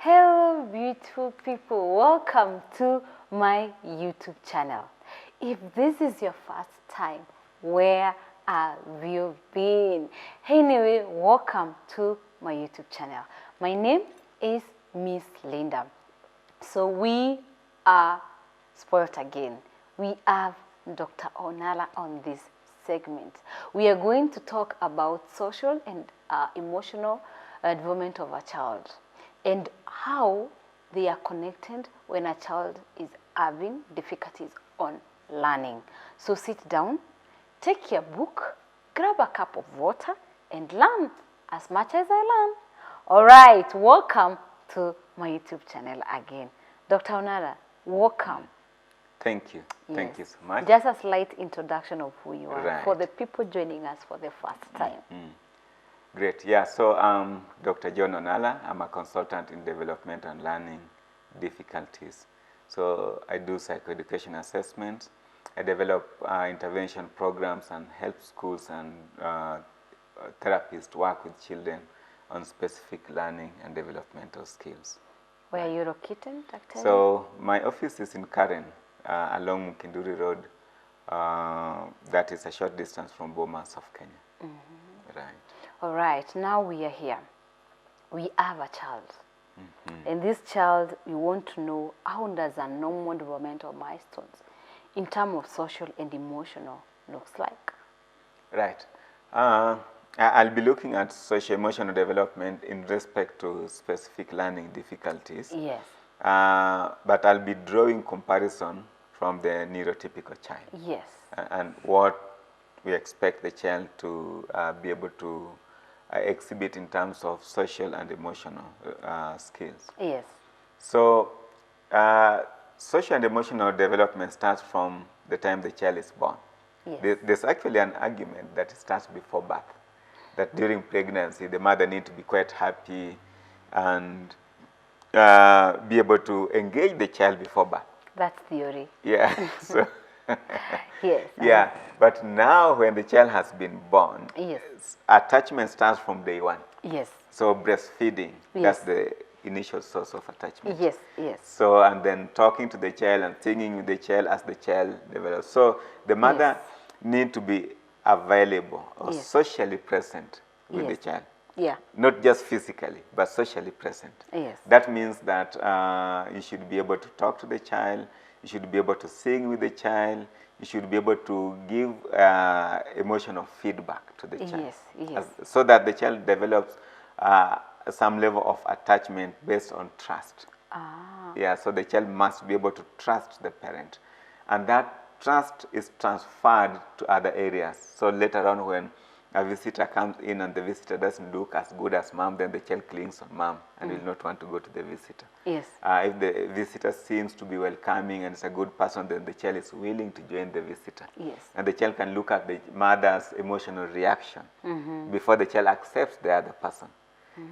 Hello beautiful people, welcome to my YouTube channel. If this is your first time, where have you been? Anyway, welcome to my YouTube channel. My name is Miss Linda. So we are spoiled again. We have Dr. Onala on this segment. We are going to talk about social and emotional development of a child and how they are connected when a child is having difficulties on learning. So sit down, take your book, grab a cup of water, and learn as much as I learn. All right, welcome to my YouTube channel again. Dr. Onala, welcome. Thank you. Yes. Thank you so much. Just a slight introduction of who you are Right. for the people joining us for the first time. Great. Yeah, so I'm Dr. John Onala. I'm a consultant in development and learning difficulties. So I do psychoeducation assessments. I develop intervention programs and help schools and therapists work with children on specific learning and developmental skills. Where are you located, Dr.? So my office is in Karen, along Mukinduri Road. That is a short distance from Bomas of Kenya. Right. All right, now we are here. We have a child. And this child, we want to know how does a normal developmental milestones in terms of social and emotional looks like. Right. I'll be looking at socio-emotional development in respect to specific learning difficulties. Yes. But I'll be drawing comparison from the neurotypical child. Yes. And what we expect the child to be able to exhibit in terms of social and emotional skills. Yes. So, social and emotional development starts from the time the child is born. Yes. There's actually an argument that it starts before birth, that during pregnancy the mother needs to be quite happy and be able to engage the child before birth. That's theory. Yeah. So Yes. yeah, but now when the child has been born, Yes. attachment starts from day one. Yes. So breastfeeding, Yes. that's the initial source of attachment. Yes. Yes. So, and then talking to the child and singing with the child as the child develops. So the mother need to be available or socially present with the child. Yeah. Not just physically, but socially present. Yes. That means that you should be able to talk to the child, you should be able to sing with the child, you should be able to give emotional feedback to the child. Yes, yes. So that the child develops some level of attachment based on trust. Ah. Yeah, so the child must be able to trust the parent. And that trust is transferred to other areas. So later on when a visitor comes in and the visitor doesn't look as good as mom, then the child clings on mom and will not want to go to the visitor. Yes. If the visitor seems to be welcoming and is a good person, then the child is willing to join the visitor. Yes. And the child can look at the mother's emotional reaction before the child accepts the other person.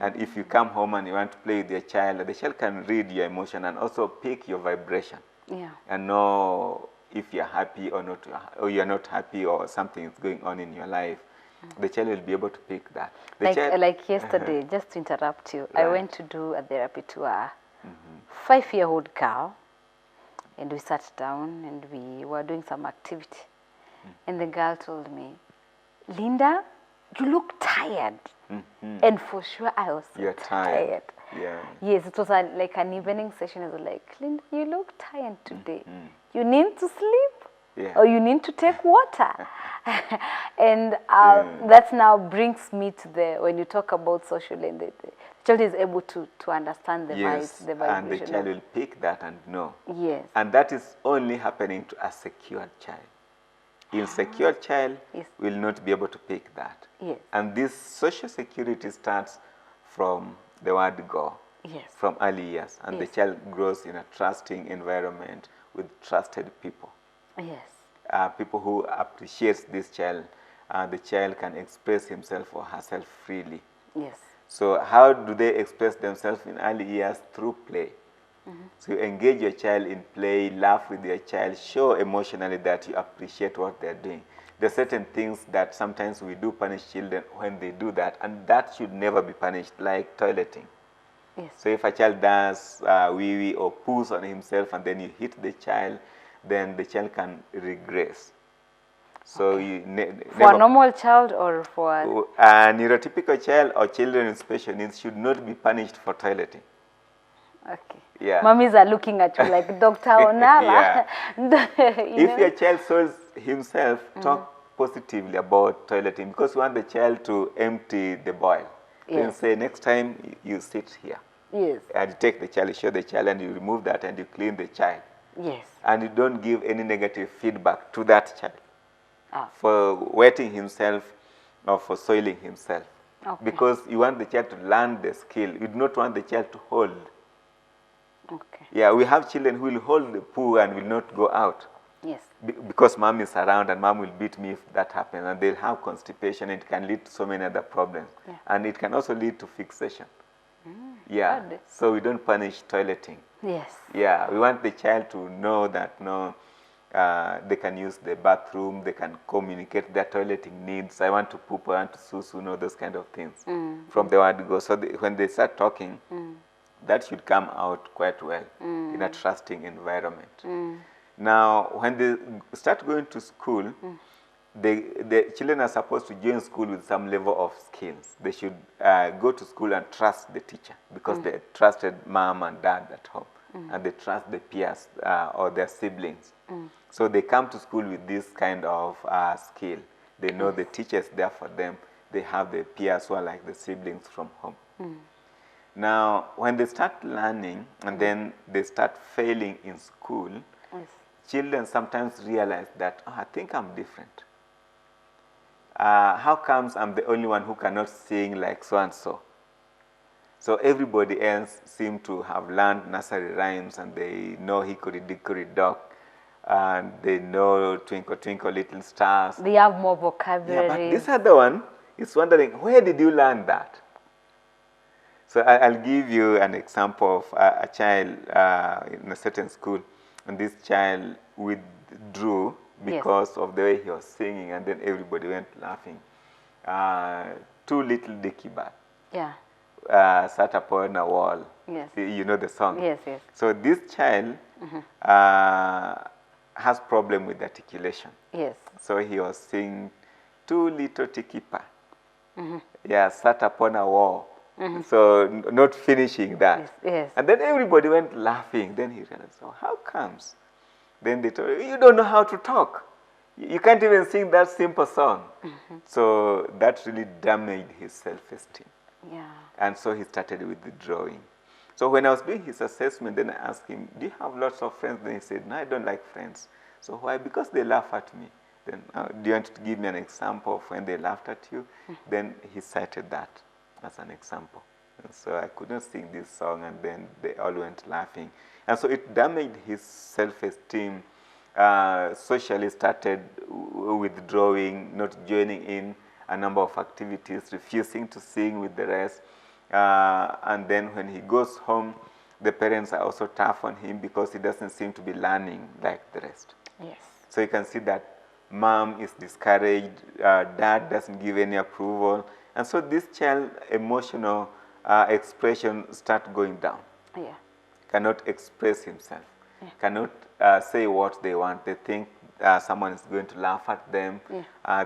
And if you come home and you want to play with your child, the child can read your emotion and also pick your vibration. Yeah. And know if you're happy or not, or you're not happy or something is going on in your life. The child will be able to pick that. Like yesterday, just to interrupt you, I Right. went to do a therapy to a 5-year-old girl, and we sat down and we were doing some activity. And the girl told me, Linda, you look tired. And for sure, I was so You're tired. Yeah. Yes, it was like an evening session. I was like, Linda, you look tired today. You need to sleep. Yeah. Or you need to take water. And that now brings me to when you talk about social and the child is able to understand the vibes, the vibration. And the child will pick that and know. Yes. And that is only happening to a secured child. Insecure child will not be able to pick that. Yes. And this social security starts from the word go. Yes. From early years. And the child grows in a trusting environment with trusted people. Yes. People who appreciate this child, the child can express himself or herself freely. Yes. So how do they express themselves in early years? Through play. So you engage your child in play, laugh with your child, show emotionally that you appreciate what they're doing. There are certain things that sometimes we do punish children when they do that, and that should never be punished, like toileting. Yes. So if a child does wee-wee or poos on himself and then you hit the child, then the child can regress. So Okay. you For a normal child or for a neurotypical child or children with special needs should not be punished for toileting. okay. Yeah. Mummies are looking at you like Dr. Onala. If your child soils himself, talk positively about toileting because you want the child to empty the boil. Then Yes. say, next time you sit here. Yes. And you take the child, you show the child, and you remove that and you clean the child. Yes. And you don't give any negative feedback to that child Ah. for wetting himself or for soiling himself. Okay. Because you want the child to learn the skill. You do not want the child to hold. Okay. Yeah, we have children who will hold the poo and will not go out. Yes. Because mom is around and mom will beat me if that happens. And they'll have constipation and it can lead to so many other problems. Yeah. And it can also lead to fixation. Yeah, Good. so we don't punish toileting. Yes. Yeah, we want the child to know that no, they can use the bathroom, they can communicate their toileting needs. I want to poop, I want to susu, know those kind of things from the word go. So when they start talking, that should come out quite well in a trusting environment. Now, when they start going to school, the children are supposed to join school with some level of skills. They should go to school and trust the teacher because they trusted mom and dad at home. And they trust the peers or their siblings. So they come to school with this kind of skill. They know the teacher is there for them. They have the peers who are like the siblings from home. Now, when they start learning and then they start failing in school, Yes. children sometimes realize that, oh, I think I'm different. How comes I'm the only one who cannot sing like so-and-so? So everybody else seems to have learned nursery rhymes and they know Hickory Dickory Dock and they know Twinkle Twinkle Little Stars. They have more Yeah, vocabulary. but this other one is wondering, where did you learn that? So I'll give you an example of a child in a certain school, and this child withdrew because of the way he was singing, and then everybody went laughing. Two little dicky bird Yeah. sat upon a wall. Yes. You know the song? Yes, yes. So this child has problem with articulation. Yes. So he was singing, two little tiki pa. Yeah, sat upon a wall. So not finishing that. Yes, yes. And then everybody went laughing. Then he realized, oh, how comes? Then they told him, you don't know how to talk. You can't even sing that simple song. So that really damaged his self-esteem. Yeah. And so he started withdrawing. So when I was doing his assessment, then I asked him, do you have lots of friends? Then he said, no, I don't like friends. So why? Because they laugh at me. Then do you want to give me an example of when they laughed at you? Then he cited that as an example. And so I couldn't sing this song and then they all went laughing. And so it damaged his self-esteem. Socially started withdrawing, not joining in a number of activities, refusing to sing with the rest. And then when he goes home, the parents are also tough on him because he doesn't seem to be learning like the rest. Yes. So you can see that mom is discouraged, dad doesn't give any approval. And so this child emotional expression start going down. Yeah. Cannot express himself, cannot say what they want. They think someone is going to laugh at them.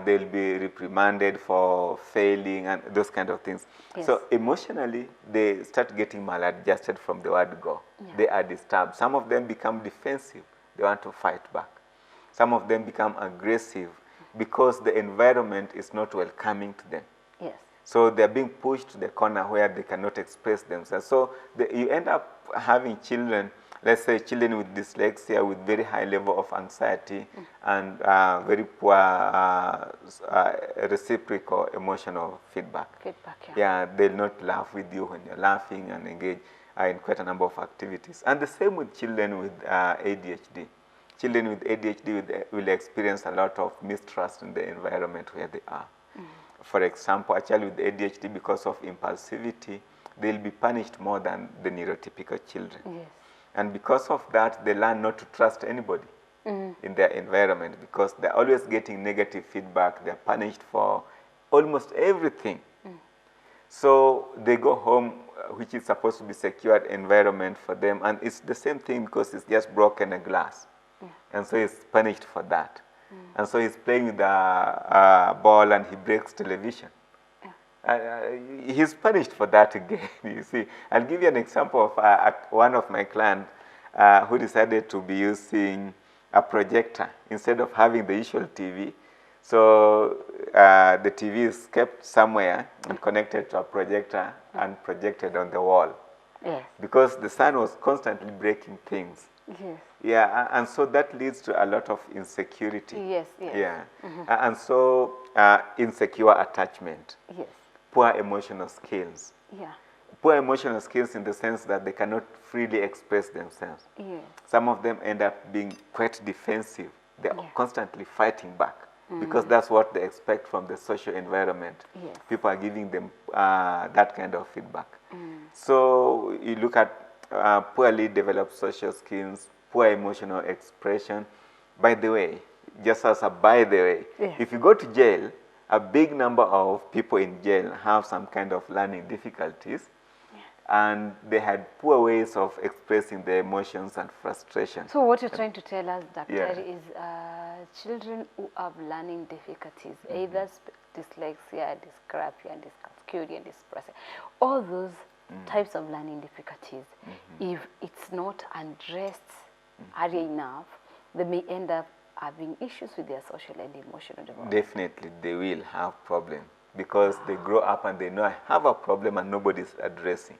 They'll be reprimanded for failing and those kind of things. Yes. So emotionally, they start getting maladjusted from the word go. They are disturbed. Some of them become defensive. They want to fight back. Some of them become aggressive because the environment is not welcoming to them. Yes. So they're being pushed to the corner where they cannot express themselves. So you end up having children, let's say children with dyslexia, with very high level of anxiety and very poor reciprocal emotional feedback. Yeah, they'll not laugh with you when you're laughing and engage in quite a number of activities. And the same with children with ADHD. Children with ADHD will experience a lot of mistrust in the environment where they are. For example, a child with ADHD, because of impulsivity, they'll be punished more than the neurotypical children. Yes. And because of that, they learn not to trust anybody in their environment because they're always getting negative feedback. They're punished for almost everything. So they go home, which is supposed to be secured environment for them, and it's the same thing because it's just broken a glass. And so he's punished for that. And so he's playing with a ball and he breaks television. He's punished for that again, you see. I'll give you an example of one of my clients who decided to be using a projector instead of having the usual TV. So the TV is kept somewhere and connected to a projector and projected on the wall. Yes. Because the son was constantly breaking things. Yes. Yeah, and so that leads to a lot of insecurity. Yes, yes. Yeah. And so insecure attachment. Yes. Poor emotional skills. Yeah. Poor emotional skills in the sense that they cannot freely express themselves. Yes. Some of them end up being quite defensive. They're constantly fighting back because that's what they expect from the social environment. Yes. People are giving them that kind of feedback. So you look at poorly developed social skills, poor emotional expression. By the way, just as a by the way, if you go to jail, a big number of people in jail have some kind of learning difficulties, and they had poor ways of expressing their emotions and frustration. So what you're trying to tell us, Dr. Yeah. is children who have learning difficulties, either dyslexia, dysgraphia, dyscalculia, dyspraxia, all those types of learning difficulties, if it's not addressed early enough, they may end up having issues with their social and emotional development. Definitely, they will have problems because they grow up and they know I have a problem and nobody's addressing.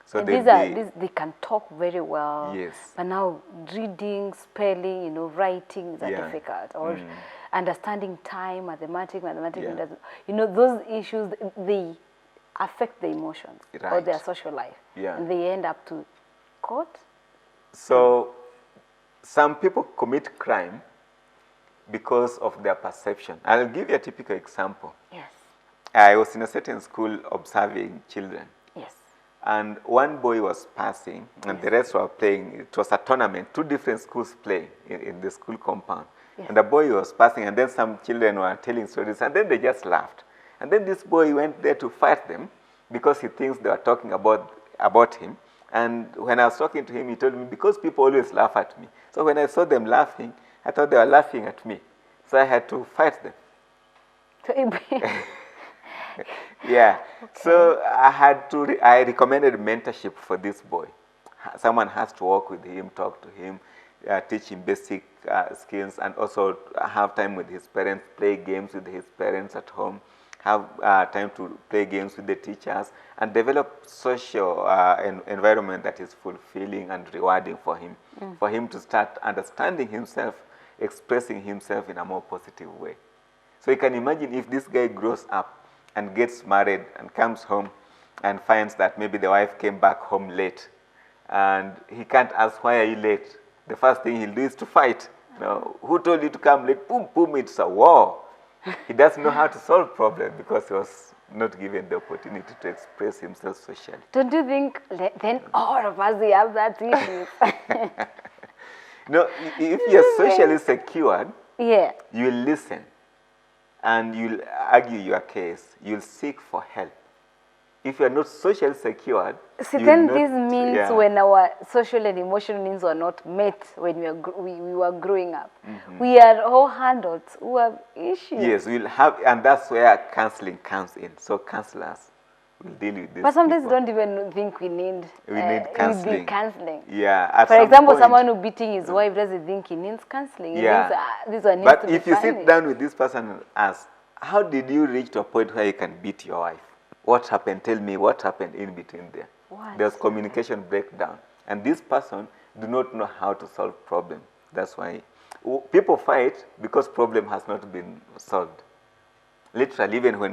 So and they can talk very well. Yes. But now reading, spelling, writing is difficult. Or understanding time, mathematics, those issues, they affect the emotions or their social life. Yeah. And they end up to court. So some people commit crime because of their perception. I'll give you a typical example. Yes. I was in a certain school observing children. Yes. And one boy was passing and the rest were playing. It was a tournament, 2 different schools playing in the school compound. Yes. And the boy was passing and then some children were telling stories and then they just laughed. And then this boy went there to fight them because he thinks they were talking about him. And when I was talking to him, he told me, because people always laugh at me. So when I saw them laughing, I thought they were laughing at me. So I had to fight them. Yeah. Okay. So I recommended mentorship for this boy. Someone has to work with him, talk to him, teach him basic skills, and also have time with his parents, play games with his parents at home, have time to play games with the teachers, and develop social environment that is fulfilling and rewarding for him to start understanding himself, expressing himself in a more positive way. So you can imagine if this guy grows up and gets married and comes home and finds that maybe the wife came back home late and he can't ask, why are you late? The first thing he'll do is to fight. Who told you to come late? Boom, boom, it's a war. He doesn't know how to solve problems because he was not given the opportunity to express himself socially. Don't you think then all of us we have that issue? No, if you're socially secured, yeah, you'll listen and you'll argue your case. You'll seek for help. If you're not socially secured, see, then this means when our social and emotional needs were not met when we were growing up, we are all adults who have issues. Yes, we'll have, and that's where counseling comes in. So counselors will deal with this. But sometimes we don't even think we need counseling. Yeah. For example, someone who beating his wife doesn't think he needs counseling. Yeah. He thinks, this one needs but to be if you punished. sit down with this person and ask, how did you reach to a point where you can beat your wife? What happened? Tell me what happened in between there. There's communication breakdown. And this person do not know how to solve problem. That's why people fight because problem has not been solved. Literally, even when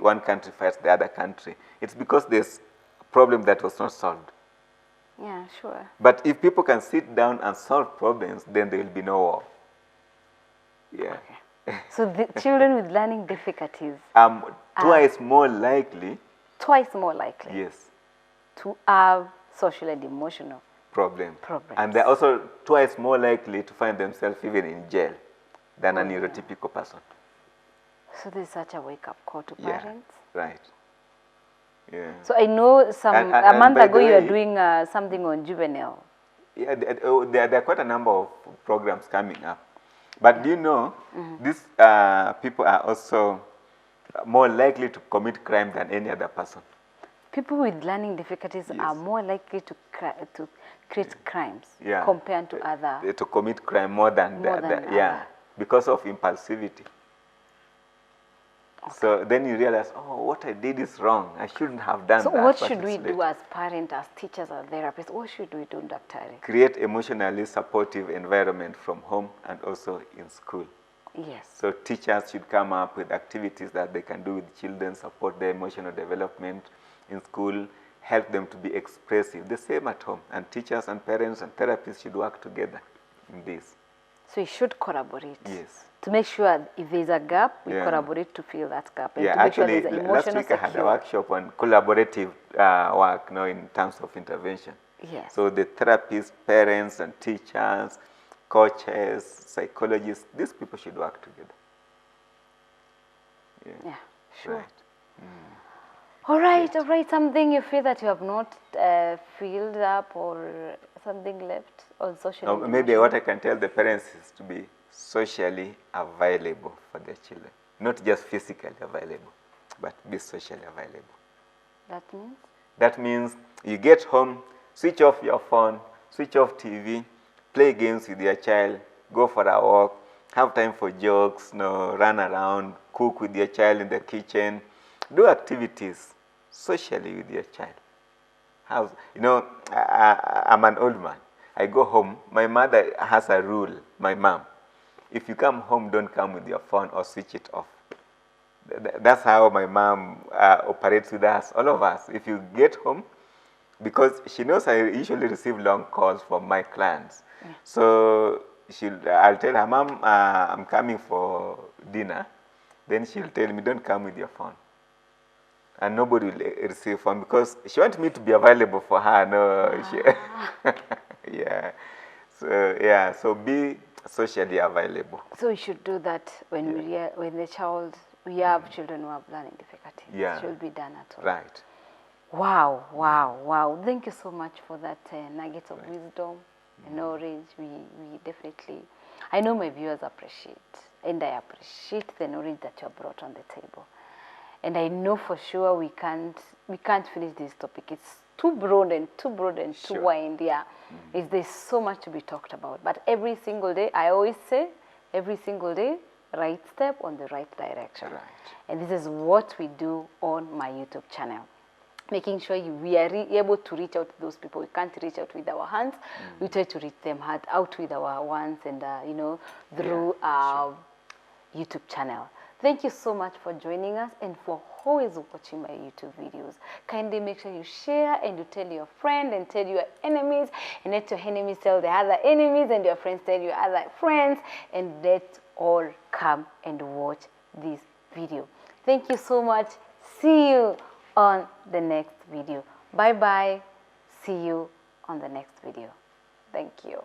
one country fights the other country, it's because there's a problem that was not solved. Yeah, sure. But if people can sit down and solve problems, then there will be no war. Yeah. Okay. So the children with learning difficulties twice more likely. Twice more likely. Yes. To have social and emotional problems. Problems. And they're also twice more likely to find themselves even in jail than a neurotypical person. So there's such a wake-up call to parents. Right. Yeah. So I know And- a and month by ago the you are way- doing something on juvenile. Yeah, there are quite a number of programs coming up. But do you know, these people are also more likely to commit crime than any other person. People with learning difficulties are Yes. more likely to create crimes Yeah. compared to other. To commit crime more than, More than yeah, other. because of impulsivity. So then you realize, oh, what I did is wrong. I shouldn't have done So that. what but should we it's do late. as parents, as teachers, as therapists? What should we do, Dr. Ari? Create emotionally supportive environment from home and also in school. Yes. So teachers should come up with activities that they can do with children, support their emotional development in school, help them to be expressive. The same at home. And teachers and parents and therapists should work together in this. So we should collaborate. Yes. To make sure if there's a gap, we Yeah. collaborate to fill that gap. And Yeah, to make actually, sure there's last emotional week I had a secure. workshop on collaborative work in terms of intervention. Yes. So the therapists, parents and teachers, coaches, psychologists, these people should work together. Yeah, sure. Right. All right. Something you feel that you have not filled up or something left on social Now, media? maybe what I can tell the parents is to be socially available for their children. Not just physically available, but be socially available. That means? That means you get home, switch off your phone, switch off TV, play games with your child, go for a walk, have time for jokes, run around, cook with your child in the kitchen, do activities socially with your child. I'm an old man. I go home, my mother has a rule, my mom. If you come home, don't come with your phone or switch it off. That's how my mom operates with us, all of us. If you get home, because she knows I usually receive long calls from my clients. Yeah. So I'll tell her, Mom, I'm coming for dinner. Then she'll tell me, don't come with your phone. And nobody will receive phone because she wants me to be available for her. Yeah. So be socially available. So we should do that when we have children who have learning difficulties. Yeah. It should be done at all. Right. Wow. Thank you so much for that nugget of wisdom and knowledge. We definitely, I know my viewers appreciate, and I appreciate the knowledge that you have brought on the table. And I know for sure we can't finish this topic. It's too broad and too wide. Yeah, there's so much to be talked about. But every single day, I always say, every single day, right step on the right direction. Right. And this is what we do on my YouTube channel. Making sure we are able to reach out to those people. We can't reach out with our hands. We try to reach them out with our ones and, through our YouTube channel. Thank you so much for joining us and for always watching my YouTube videos. Kindly make sure you share and you tell your friend and tell your enemies, and let your enemies tell the other enemies and your friends tell your other friends, and let's all come and watch this video. Thank you so much. See you on the next video. Bye-bye. See you on the next video. Thank you.